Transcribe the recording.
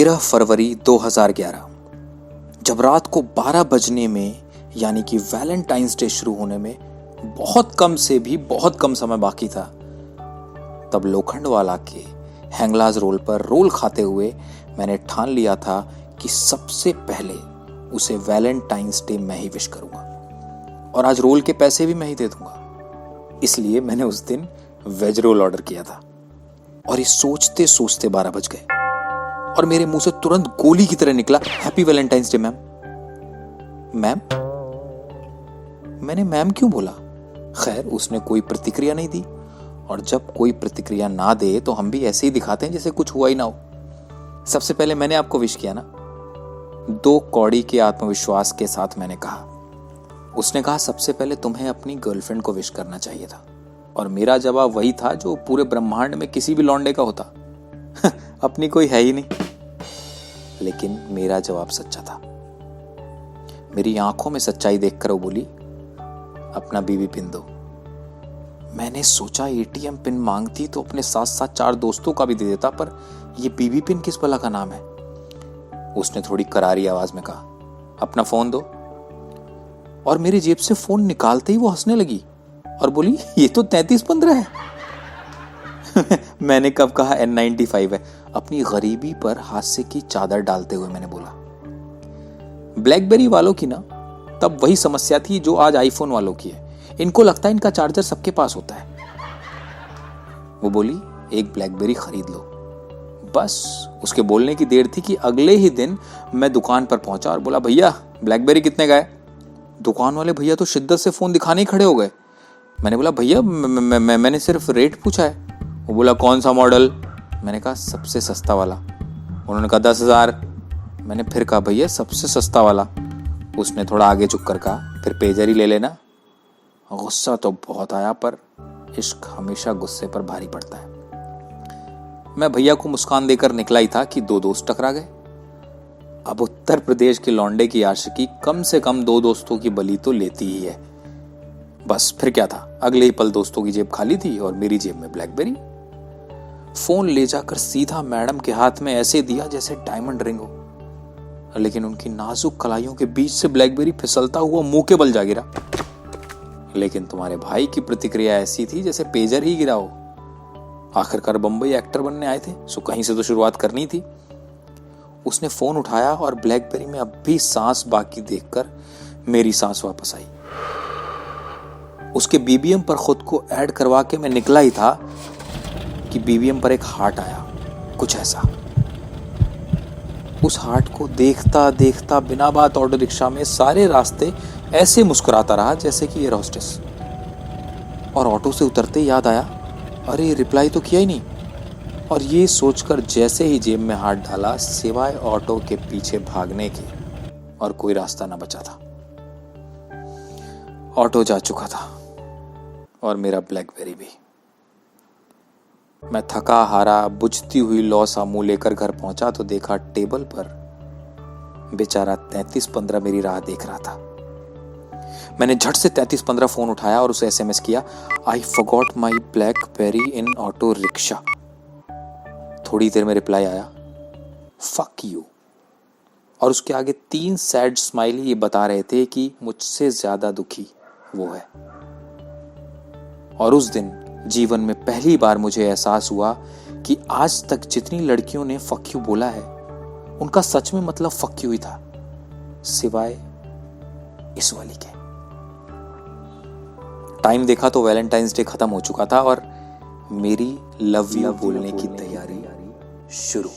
13 फरवरी 2011 जब रात को 12 बजने में यानी कि वैलेंटाइंस डे शुरू होने में बहुत कम से भी बहुत कम समय बाकी था, तब लोखंडवाला के हैंगलाज रोल पर रोल खाते हुए मैंने ठान लिया था कि सबसे पहले उसे वैलेंटाइंस डे मैं ही विश करूंगा और आज रोल के पैसे भी मैं ही दे दूंगा। इसलिए मैंने उस दिन वेज रोल ऑर्डर किया था और ये सोचते सोचते 12 बज गए और मेरे मुंह से तुरंत गोली की तरह निकला, happy Valentine's day ma'am. Ma'am? मैंने मैम क्यों बोला? खैर, उसने कोई प्रतिक्रिया नहीं दी और जब कोई प्रतिक्रिया ना दे तो हम भी ऐसे ही दिखाते हैं जैसे कुछ हुआ ही ना हो। सबसे पहले मैंने आपको विश किया ना। 2 कौड़ी के आत्मविश्वास के साथ मैंने कहा। उसने कहा सबसे पहले तुम्हें अपनी गर्लफ्रेंड को विश करना चाहिए था और मेरा जवाब वही था जो पूरे ब्रह्मांड में किसी भी लौंडे का होता। अपनी कोई है ही नहीं। लेकिन मेरा जवाब सच्चा था। मेरी आंखों में सच्चाई देखकर वो बोली, अपना बीबी पिन दो। मैंने सोचा एटीएम पिन मांगती तो अपने साथ साथ 4 दोस्तों का भी दे देता, पर ये बीबी पिन किस भला का नाम है? उसने थोड़ी करारी आवाज में कहा, अपना फोन दो। और मेरी जेब से फोन निकालते ही वो हंसने लगी और बोली, ये तो 3315 है। मैंने कब कहा N95 है? अपनी गरीबी पर हास्य की चादर डालते हुए मैंने बोला। ब्लैकबेरी वालों की ना तब वही समस्या थी जो आज आईफोन वालों की है। इनको लगता है इनका चार्जर सबके पास होता है। वो बोली, एक ब्लैकबेरी खरीद लो। बस उसके बोलने की देर थी कि अगले ही दिन मैं दुकान पर पहुंचा और बोला, भैया ब्लैकबेरी कितने का है? दुकान वाले भैया तो शिद्दत से फोन दिखाने ही खड़े हो गए। मैंने बोला, भैया मैंने सिर्फ रेट पूछा है। वो बोला, कौन सा मॉडल? मैंने कहा, सबसे सस्ता वाला। उन्होंने कहा 10,000। मैंने फिर कहा, भैया सबसे सस्ता वाला। उसने थोड़ा आगे झुक कर कहा, फिर पेजर ही ले लेना। गुस्सा तो बहुत आया, पर इश्क हमेशा गुस्से पर भारी पड़ता है। मैं भैया को मुस्कान देकर निकला ही था कि 2 दोस्त टकरा गए। अब उत्तर प्रदेश के लौंडे की आशिकी कम से कम 2 दोस्तों की बलि तो लेती ही है। बस फिर क्या था, अगले ही पल दोस्तों की जेब खाली थी और मेरी जेब में ब्लैकबेरी। फोन ले जाकर सीधा मैडम के हाथ में ऐसे दिया जैसे डायमंड रिंग हो, लेकिन उनकी नाजुक कलाइयों के बीच से ब्लैकबेरी फिसलता हुआ मुंह के बल जा गिरा। लेकिन तुम्हारे भाई की प्रतिक्रिया ऐसी थी जैसे पेजर ही गिरा हो। आखिरकार बंबई एक्टर बनने आए थे, सो कहीं से तो शुरुआत करनी थी। उसने फोन उठाया और ब्लैकबेरी में अब भी सांस बाकी देखकर मेरी सांस वापस आई। उसके बीबीएम पर खुद को ऐड करवा के मैं निकला ही था कि बीबीएम पर एक हार्ट आया, कुछ ऐसा। उस हार्ट को देखता देखता बिना बात ऑटो रिक्शा में सारे रास्ते ऐसे मुस्कुराता रहा जैसे कि एयर होस्टेस। और ऑटो से उतरते याद आया, अरे रिप्लाई तो किया ही नहीं। और ये सोचकर जैसे ही जेब में हाथ डाला, सिवाय ऑटो के पीछे भागने के और कोई रास्ता न बचा था। ऑटो जा चुका था और मेरा ब्लैकबेरी भी। मैं थका हारा बुझती हुई लौ सा मुंह लेकर घर पहुंचा तो देखा टेबल पर बेचारा 3315 मेरी राह देख रहा था। मैंने झट से 3315 फोन उठाया और उसे SMS किया, I forgot my blackberry in auto rickshaw. थोड़ी देर में रिप्लाई आया, फक यू। और उसके आगे 3 सैड स्माइली ये बता रहे थे कि मुझसे ज्यादा दुखी वो है। और उस दिन जीवन में पहली बार मुझे एहसास हुआ कि आज तक जितनी लड़कियों ने फक यू बोला है, उनका सच में मतलब फक यू ही था, सिवाय इस वाली के। टाइम देखा तो वैलेंटाइंस डे खत्म हो चुका था और मेरी लव यू बोलने की तैयारी शुरू।